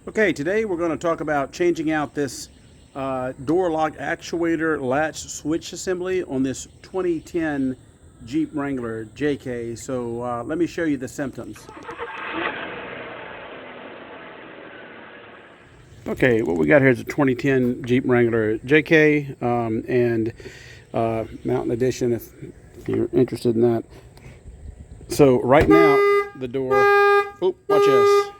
Okay, today we're going to talk about changing out this door lock actuator latch switch assembly on this 2010 Jeep Wrangler JK. So let me show you the symptoms. Okay, what we got here is a 2010 Jeep Wrangler JK and Mountain Edition if you're interested in that. So right now the door, oh, watch this.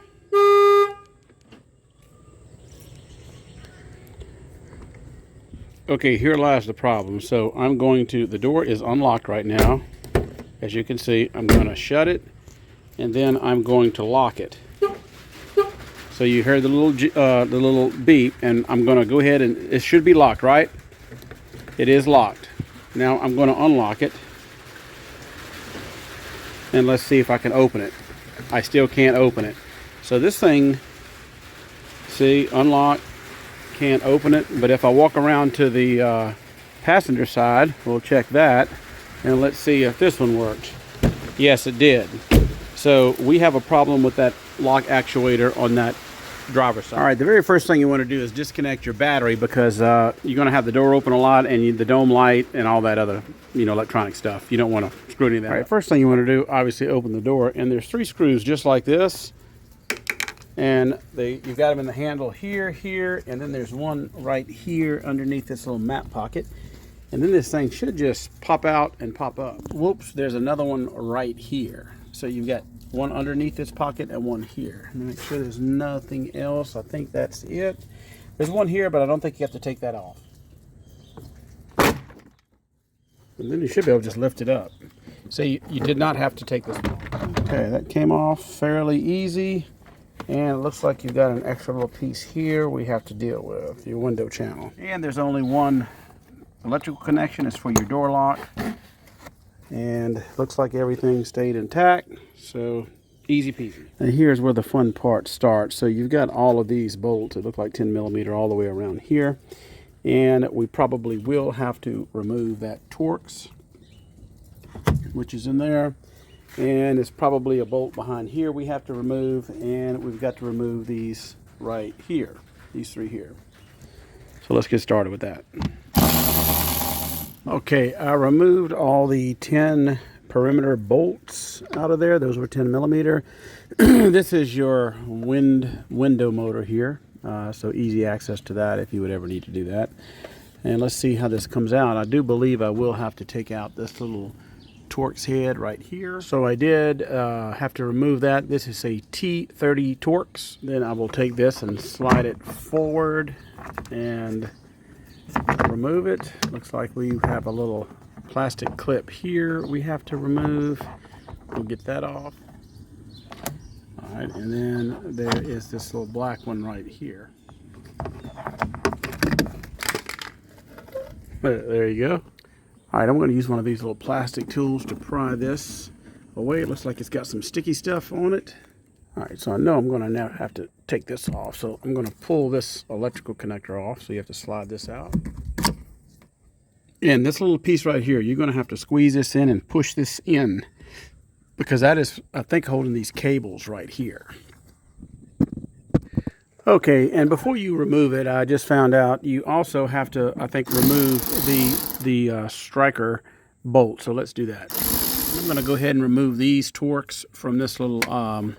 Okay, here lies the problem. So I'm going to, the door is unlocked right now. As you can see, I'm going to shut it and then I'm going to lock it. So you heard the little beep, and I'm going to go ahead and it should be locked, right? It is locked. Now I'm going to unlock it and let's see if I can open it. I still can't open it. So this thing, see, unlock, can't open it. But if I walk around to the passenger side, we'll check that and let's see if this one works. Yes, it did. So we have a problem with that lock actuator on that driver's side. All right, the very first thing you want to do is disconnect your battery because you're going to have the door open a lot and the dome light and all that other, electronic stuff. You don't want to screw any of that. All right, first thing you want to do, obviously, open the door, and there's 3 screws just like this, and you've got them in the handle here, and then there's one right here underneath this little map pocket, and then this thing should just pop out and pop up. Whoops, there's another one right here. So you've got one underneath this pocket and one here. Let me make sure there's nothing else. I think that's it. There's one here, but I don't think you have to take that off. And then you should be able to just lift it up. So you did not have to take this off. Okay, that came off fairly easy. And it looks like you've got an extra little piece here we have to deal with, your window channel. And there's only one electrical connection. It's for your door lock. And looks like everything stayed intact, so easy peasy. And here's where the fun part starts. So you've got all of these bolts, it look like 10mm all the way around here, and we probably will have to remove that Torx, which is in there, and it's probably a bolt behind here we have to remove, and we've got to remove these right here, these 3 here. So let's get started with that. Okay, I removed all the 10 perimeter bolts out of there. Those were 10mm. This is your window motor here, so easy access to that if you would ever need to do that. And let's see how this comes out. I do believe I will have to take out this little Torx head right here. So I did have to remove that. This is a T30 Torx. Then I will take this and slide it forward and remove it. Looks like we have a little plastic clip here we have to remove. We'll get that off. All right, and then there is this little black one right here. There you go. All right, I'm going to use one of these little plastic tools to pry this away. It looks like it's got some sticky stuff on it. All right, so I know I'm going to now have to take this off. So I'm going to pull this electrical connector off. So you have to slide this out. And this little piece right here, you're going to have to squeeze this in and push this in, because that is, I think, holding these cables right here. Okay, and before you remove it, I just found out you also have to, I think, remove the striker bolt. So let's do that. I'm going to go ahead and remove these Torx from this little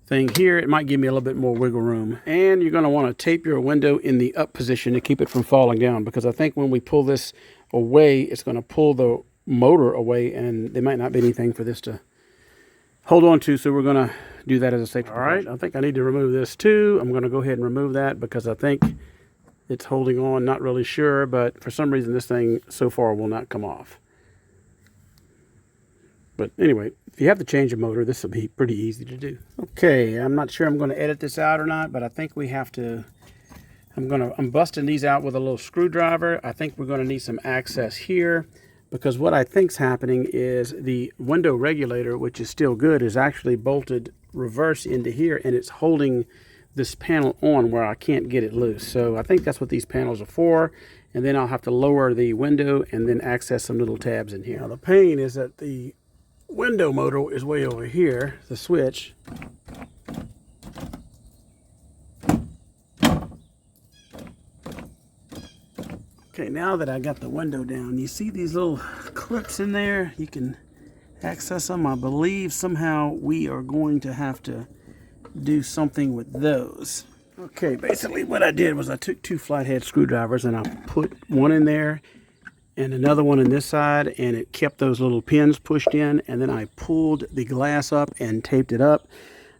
thing here. It might give me a little bit more wiggle room. And you're going to want to tape your window in the up position to keep it from falling down, because I think when we pull this away, it's going to pull the motor away, and there might not be anything for this to hold on to, so we're going to do that as a safety precaution. All right, I think I need to remove this too. I'm going to go ahead and remove that because I think it's holding on, not really sure, but for some reason this thing so far will not come off. But anyway, if you have to change a motor, this will be pretty easy to do. Okay, I'm not sure I'm going to edit this out or not, but I think we have to, I'm busting these out with a little screwdriver. I think we're going to need some access here, because what I think's happening is the window regulator, which is still good, is actually bolted reverse into here, and it's holding this panel on where I can't get it loose. So I think that's what these panels are for. And then I'll have to lower the window and then access some little tabs in here. Now the pain is that the window motor is way over here, the switch. Okay, now that I got the window down, you see these little clips in there? You can access them. I believe somehow we are going to have to do something with those. Okay, basically what I did was I took 2 flathead screwdrivers and I put one in there and another one on this side, and it kept those little pins pushed in, and then I pulled the glass up and taped it up.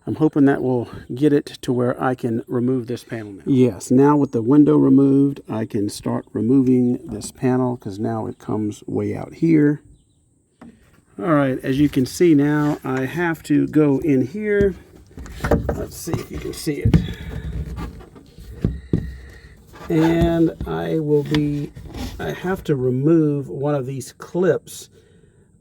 I'm hoping that will get it to where I can remove this panel now. Yes, now with the window removed, I can start removing this panel because now it comes way out here. All right, as you can see now, I have to go in here. Let's see if you can see it. And I have to remove one of these clips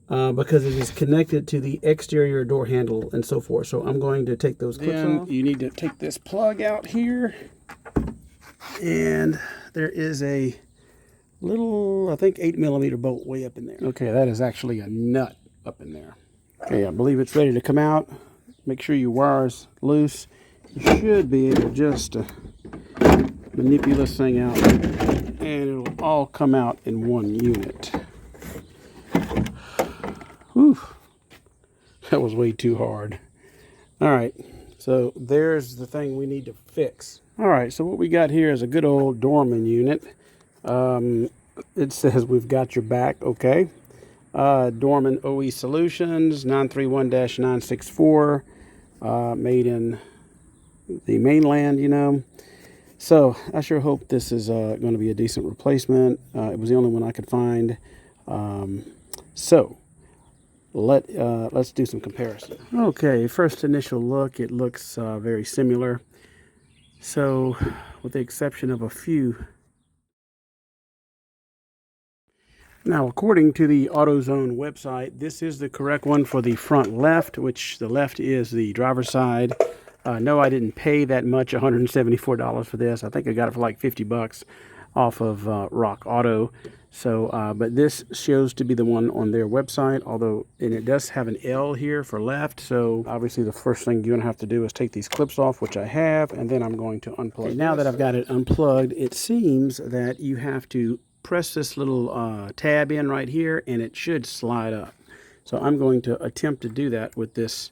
because it is connected to the exterior door handle and so forth. So I'm going to take those clips off. You need to take this plug out here. And there is a little, I think 8mm bolt way up in there. Okay, that is actually a nut up in there. Okay, I believe it's ready to come out. Make sure your wire is loose. You should be able just to manipulate this thing out and it'll all come out in one unit. Whew. That was way too hard. All right, so there's the thing we need to fix. All right, so what we got here is a good old Dorman unit. It says we've got your back, okay. Dorman OE Solutions 931-964, made in the mainland, you know. So I sure hope this is going to be a decent replacement. It was the only one I could find. So let's do some comparison. Okay, first initial look, it looks very similar. So with the exception of a few. Now, according to the AutoZone website, this is the correct one for the front left, which the left is the driver's side. No, I didn't pay that much, $174 for this. I think I got it for like 50 bucks off of Rock Auto. So, but this shows to be the one on their website, although, and it does have an L here for left. So obviously the first thing you're gonna have to do is take these clips off, which I have, and then I'm going to unplug. Okay, now that I've got it unplugged, it seems that you have to press this little tab in right here, and it should slide up. So I'm going to attempt to do that with this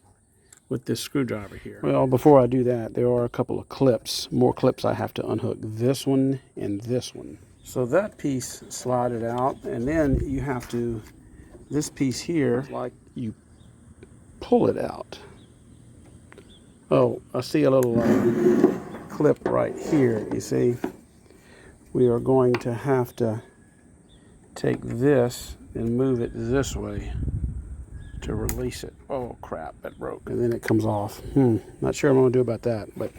screwdriver here. Well, before I do that, there are a couple of clips, more clips I have to unhook. This one and this one. So that piece slided out, and then you have to, this piece here, like you pull it out. Oh, I see a little clip right here, you see. We are going to have to take this and move it this way to release it. Oh crap, that broke. And then it comes off. Not sure what I'm gonna do about that, but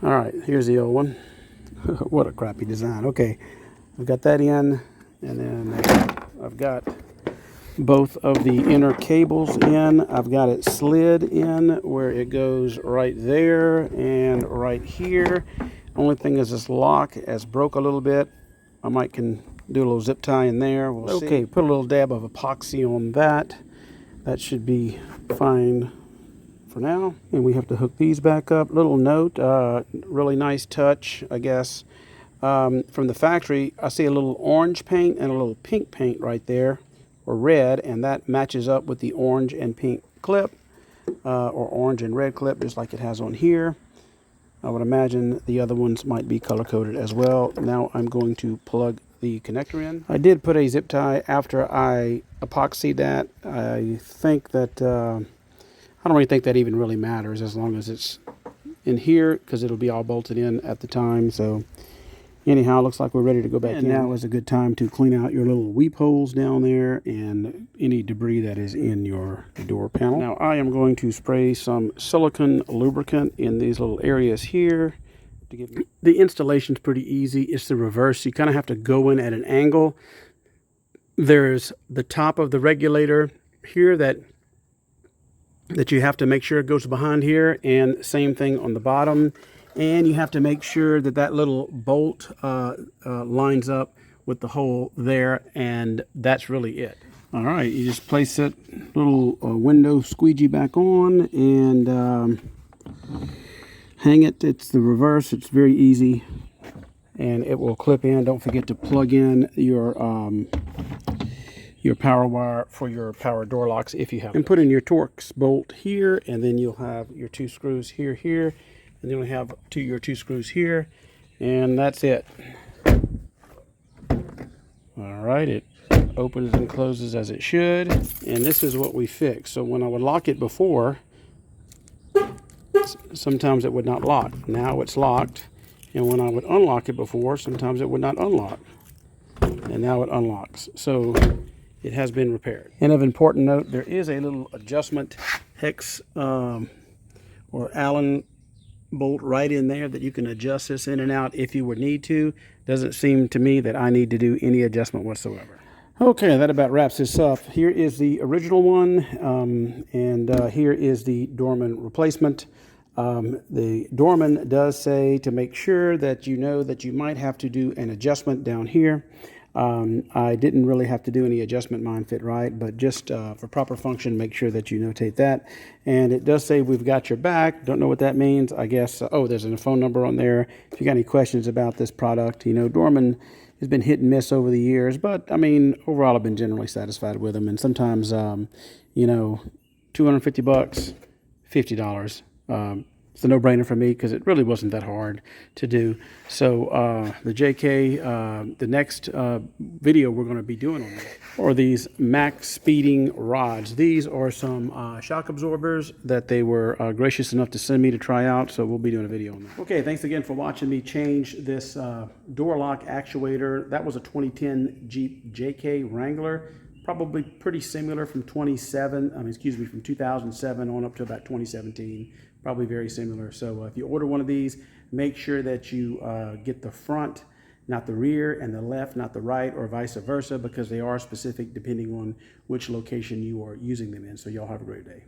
all right, here's the old one. What a crappy design. Okay, I've got that in, and then I've got both of the inner cables in. I've got it slid in where it goes right there and right here. Only thing is this lock has broke a little bit. I might can do a little zip tie in there. We'll see. Okay, put a little dab of epoxy on that. That should be fine for now. And we have to hook these back up. Little note, really nice touch, I guess. From the factory, I see a little orange paint and a little pink paint right there, or red, and that matches up with the orange and pink clip, or orange and red clip, just like it has on here. I would imagine the other ones might be color-coded as well. Now I'm going to plug the connector in. I did put a zip tie after I epoxied that. I think that, I don't really think that even really matters as long as it's in here, because it'll be all bolted in at the time. So anyhow, looks like we're ready to go back in. Now is a good time to clean out your little weep holes down there and any debris that is in your door panel. Now I am going to spray some silicone lubricant in these little areas here. To give me. The installation's pretty easy. It's the reverse. You kind of have to go in at an angle. There's the top of the regulator here that you have to make sure it goes behind here, and same thing on the bottom. And you have to make sure that that little bolt lines up with the hole there, and that's really it. All right, you just place that little window squeegee back on and hang it. It's the reverse. It's very easy. and it will clip in. Don't forget to plug in your power wire for your power door locks if you have. And put in your Torx bolt here, and then you'll have your 2 screws here, and then you'll have your 2 screws here, and that's it. All right, it opens and closes as it should, and this is what we fixed. So when I would lock it before, sometimes it would not lock. Now it's locked, and when I would unlock it before, sometimes it would not unlock, and now it unlocks. So it has been repaired. And of important note, there is a little adjustment hex or Allen bolt right in there that you can adjust this in and out if you would need to. Doesn't seem to me that I need to do any adjustment whatsoever. Okay, that about wraps this up. Here is the original one, and here is the Dorman replacement. The Dorman does say to make sure that you know that you might have to do an adjustment down here. I didn't really have to do any adjustment, mine fit right, but just for proper function, make sure that you notate that. And it does say we've got your back. Don't know what that means. I guess, oh, there's a phone number on there. If you got any questions about this product, you know, Dorman has been hit and miss over the years, but I mean, overall, I've been generally satisfied with them. And sometimes, you know, $250, $50. It's a no-brainer for me because it really wasn't that hard to do. So the JK, the next video we're going to be doing on this are these max speeding rods. These are some shock absorbers that they were gracious enough to send me to try out. So we'll be doing a video on that. Okay, thanks again for watching me change this door lock actuator. That was a 2010 Jeep JK Wrangler. Probably pretty similar from from 2007 on up to about 2017. Probably very similar. So if you order one of these, make sure that you get the front, not the rear, and the left, not the right, or vice versa, because they are specific depending on which location you are using them in. So y'all have a great day.